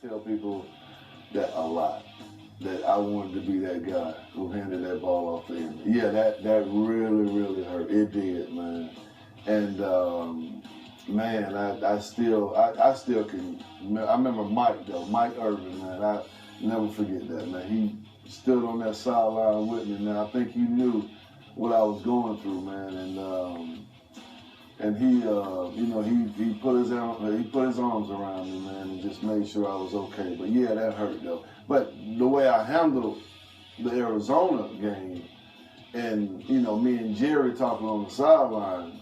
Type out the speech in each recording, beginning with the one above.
tell people that a lot, that I wanted to be that guy who handed that ball off to him. Yeah, that really, really hurt. It did, man. And man, I still can. I remember Mike though, Mike Irvin, man. I never forget that, man. He stood on that sideline with me, man. I think he knew what I was going through, man. And he, he put his arms around me, man, and just made sure I was okay. But yeah, that hurt though. But the way I handled the Arizona game, and me and Jerry talking on the sideline,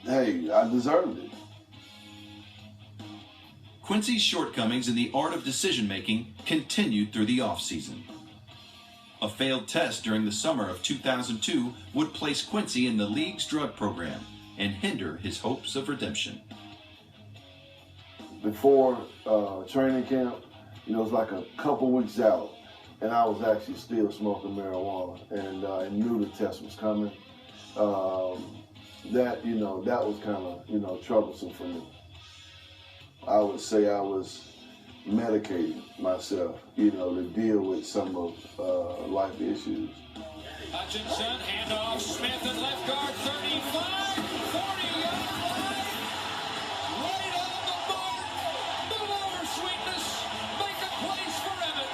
hey, I deserved it. Quincy's shortcomings in the art of decision-making continued through the offseason. A failed test during the summer of 2002 would place Quincy in the league's drug program and hinder his hopes of redemption. Before training camp, it was like a couple weeks out, and I was actually still smoking marijuana, and I knew the test was coming. That was kind of troublesome for me. I would say I was medicating myself, to deal with some of life issues. Hutchinson, handoff, Smith and left guard, 35, 40-yard line. Right on the mark. Move over, sweetness. Make a place for Emmett.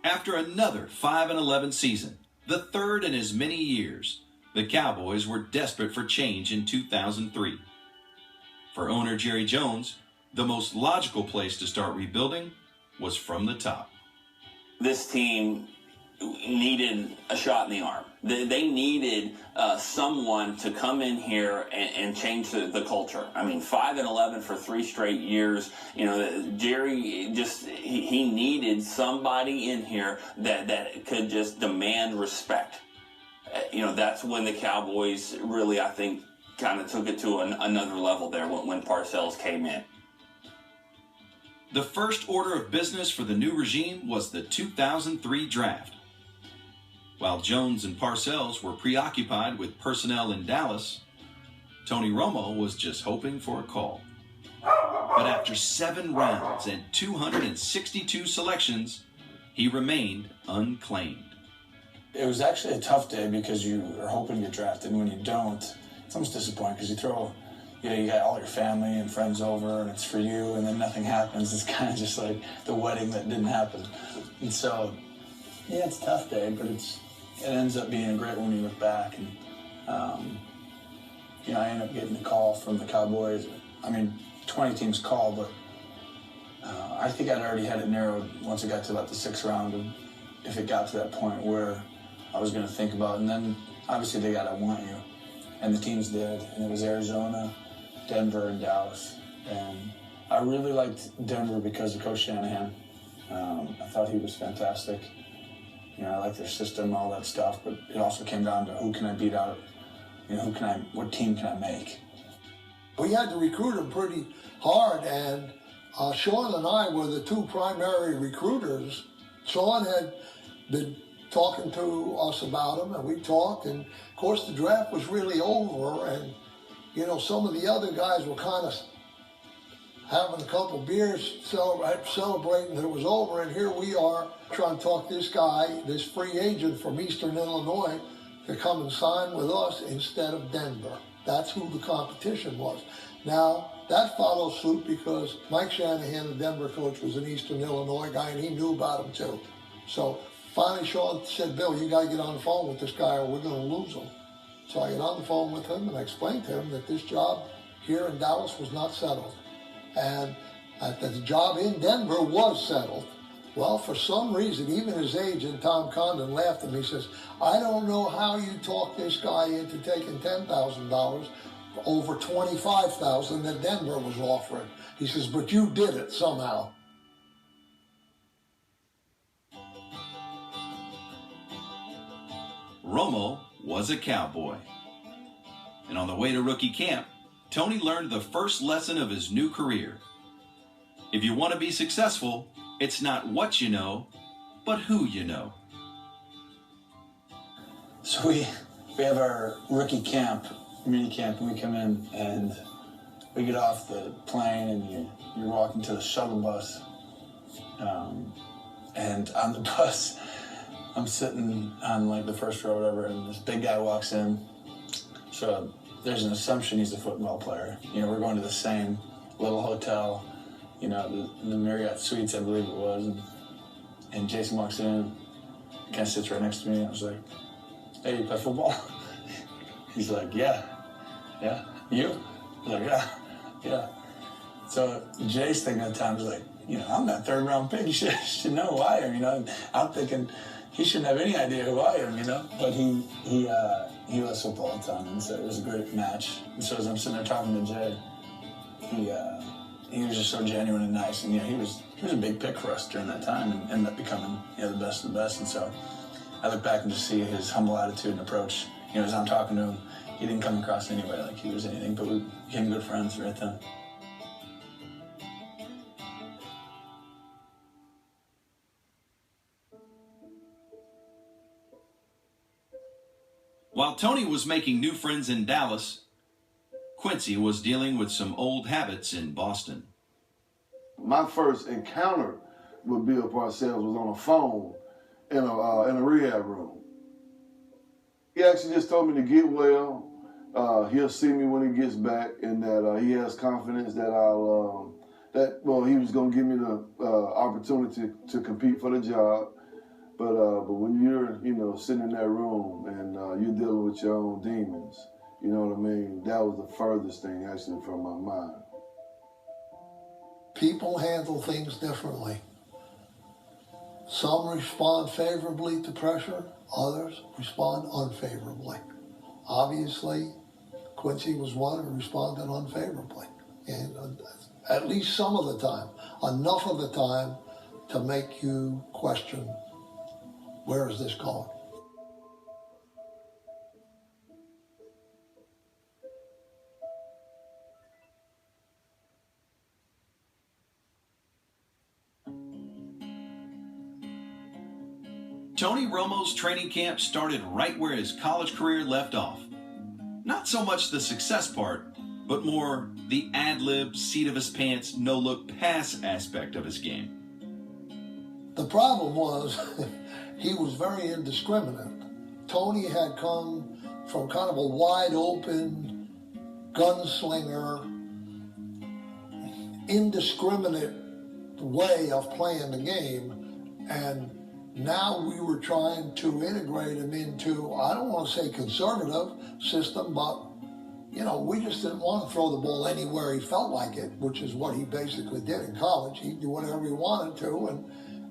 After another 5-11 season, the third in as many years, the Cowboys were desperate for change in 2003. For owner Jerry Jones, the most logical place to start rebuilding was from the top. This team needed a shot in the arm. They needed someone to come in here and change the culture. I mean, 5-11 for 3 straight years. Jerry he needed somebody in here that could just demand respect. That's when the Cowboys really, I think, kind of took it to another level there when Parcells came in. The first order of business for the new regime was the 2003 draft. While Jones and Parcells were preoccupied with personnel in Dallas, Tony Romo was just hoping for a call. But after 7 rounds and 262 selections, he remained unclaimed. It was actually a tough day because you are hoping to get drafted, and when you don't, it's almost disappointing because you got all your family and friends over, and it's for you, and then nothing happens. It's kind of just like the wedding that didn't happen. And so, yeah, it's a tough day, but it ends up being a great one when you look back. And, I ended up getting a call from the Cowboys. 20 teams called, but I think I'd already had it narrowed once it got to about the 6th round, of if it got to that point where I was going to think about it. And then, obviously, they got I Want You. And the teams did. And it was Arizona, Denver, and Dallas. And I really liked Denver because of Coach Shanahan. I thought he was fantastic. I liked their system, all that stuff. But it also came down to who can I beat out? What team can I make? We had to recruit him pretty hard. And Sean and I were the 2 primary recruiters. Sean had been talking to us about him, and we talked, and of course the draft was really over, and some of the other guys were kind of having a couple beers, celebrating that it was over, and here we are trying to talk this guy, this free agent from Eastern Illinois, to come and sign with us instead of Denver. That's who the competition was. Now, that follows suit because Mike Shanahan, the Denver coach, was an Eastern Illinois guy, and he knew about him too. So finally Sean said, Bill, you got to get on the phone with this guy or we're going to lose him. So I get on the phone with him and I explained to him that this job here in Dallas was not settled. And that the job in Denver was settled. Well, for some reason, even his agent, Tom Condon, laughed at me. He says, I don't know how you talk this guy into taking $10,000 over $25,000 that Denver was offering. He says, but you did it somehow. Romo was a Cowboy. And on the way to rookie camp, Tony learned the first lesson of his new career. If you want to be successful, it's not what you know, but who you know. So we have our rookie camp, mini camp, and we come in and we get off the plane and you're walking to the shuttle bus. And on the bus, I'm sitting on like the first row or whatever, and this big guy walks in. So there's an assumption he's a football player. You know, we're going to the same little hotel, you know, the Marriott Suites, I believe it was. And Jason walks in, kind of sits right next to me. I was like, hey, you play football? He's like, yeah. You? I was like, yeah. So Jay's thinking at times like, you know, I'm that third-round pick. You should know who I am, you know. And I'm thinking he shouldn't have any idea who I am, you know. But he loves football all the time, and so it was a great match. And so as I'm sitting there talking to Jay, he was just so genuine and nice, and he was a big pick for us during that time, and ended up becoming the best of the best. And so I look back and just see his humble attitude and approach. You know, as I'm talking to him, he didn't come across anyway like he was anything, but we became good friends right then. While Tony was making new friends in Dallas, Quincy was dealing with some old habits in Boston. My first encounter with Bill Parcells was on a phone in a rehab room. He actually just told me to get well. He'll see me when he gets back, and that he has confidence that he was going to give me the opportunity to compete for the job. But when you're, sitting in that room and you're dealing with your own demons, you know what I mean? That was the furthest thing actually from my mind. People handle things differently. Some respond favorably to pressure, others respond unfavorably. Obviously, Quincy was one who responded unfavorably, and at least some of the time, enough of the time to make you question, where is this going? Tony Romo's training camp started right where his college career left off. Not so much the success part, but more the ad-lib, seat-of-his-pants, no-look pass aspect of his game. The problem was he was very indiscriminate. Tony had come from kind of a wide-open, gunslinger, indiscriminate way of playing the game, and now we were trying to integrate him into, I don't want to say conservative system, but, we just didn't want to throw the ball anywhere he felt like it, which is what he basically did in college. He'd do whatever he wanted to,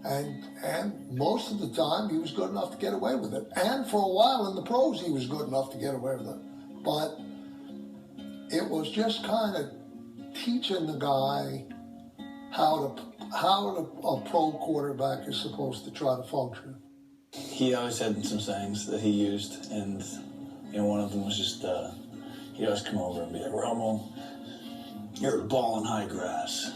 and most of the time he was good enough to get away with it. And for a while in the pros he was good enough to get away with it. But it was just kind of teaching the guy how a pro quarterback is supposed to try to function. He always had some sayings that he used, and one of them was just, he'd always come over and be like, Romo, you're a ball in high grass.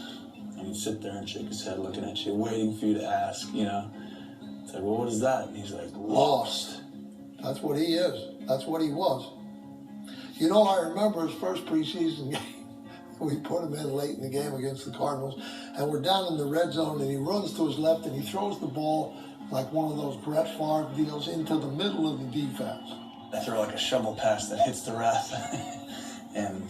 And he'd sit there and shake his head looking at you, waiting for you to ask, It's like, well, what is that? And he's like, lost. That's what he is. That's what he was. I remember his first preseason game. We put him in late in the game against the Cardinals, and we're down in the red zone, and he runs to his left, and he throws the ball like one of those Brett Favre deals into the middle of the defense. I throw like a shovel pass that hits the ref, and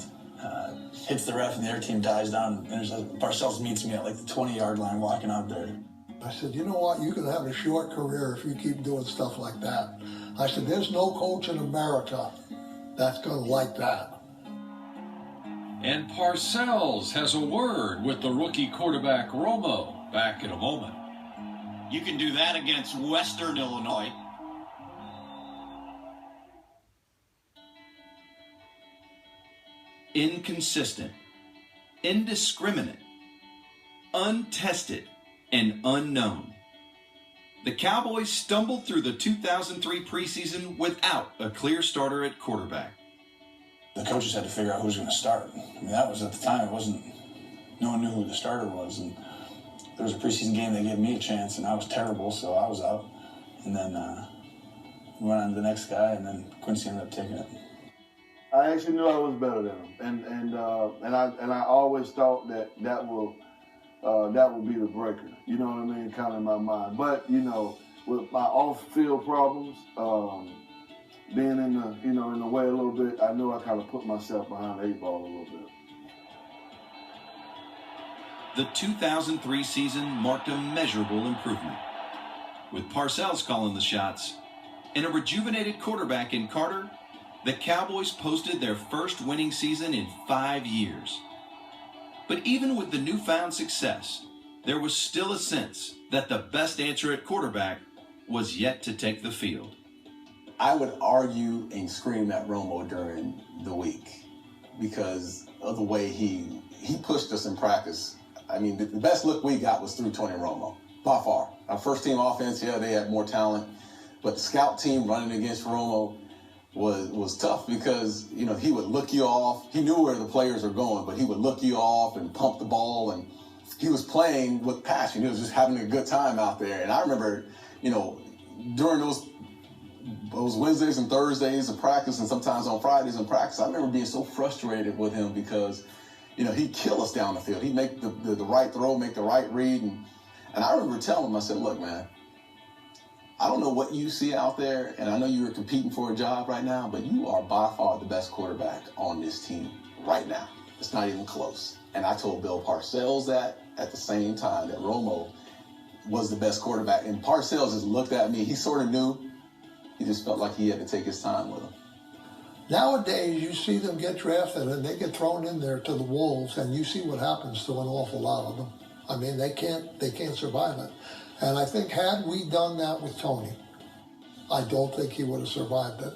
hits the ref, and the other team dies down. And Parcells meets me at like the 20-yard line walking out there. I said, you know what? You can have a short career if you keep doing stuff like that. I said, there's no coach in America that's going to like that. And Parcells has a word with the rookie quarterback Romo. Back in a moment. You can do that against Western Illinois. Inconsistent, indiscriminate, untested, and unknown. The Cowboys stumbled through the 2003 preseason without a clear starter at quarterback. The coaches had to figure out who was going to start. That was at the time, no one knew who the starter was. And there was a preseason game, they gave me a chance, and I was terrible, so I was out. And then we went on to the next guy, and then Quincy ended up taking it. I actually knew I was better than him, and I always thought that will be the breaker. You know what I mean? Kind of in my mind. But you know, with my off-field problems, being in the way a little bit, I knew I kind of put myself behind the 8 ball a little bit. The 2003 season marked a measurable improvement, with Parcells calling the shots and a rejuvenated quarterback in Carter. The Cowboys posted their first winning season in 5 years. But even with the newfound success, there was still a sense that the best answer at quarterback was yet to take the field. I would argue and scream at Romo during the week because of the way he pushed us in practice. I mean, the best look we got was through Tony Romo, by far. Our first team offense, yeah, they had more talent, but the scout team running against Romo was tough because, you know, he would look you off. He knew where the players are going, but he would look you off and pump the ball, and he was playing with passion. He was just having a good time out there. And I remember, you know, during those Wednesdays and Thursdays of practice and sometimes on Fridays in practice, I remember being so frustrated with him because, you know, he'd kill us down the field. He'd make the right throw, make the right read. And I remember telling him, I said, look, man, I don't know what you see out there, and I know you're competing for a job right now, but you are by far the best quarterback on this team right now. It's not even close. And I told Bill Parcells that at the same time, that Romo was the best quarterback. And Parcells just looked at me. He sort of knew. He just felt like he had to take his time with him. Nowadays, you see them get drafted and they get thrown in there to the wolves, and you see what happens to an awful lot of them. I mean, they can't survive it. And I think had we done that with Tony, I don't think he would have survived it.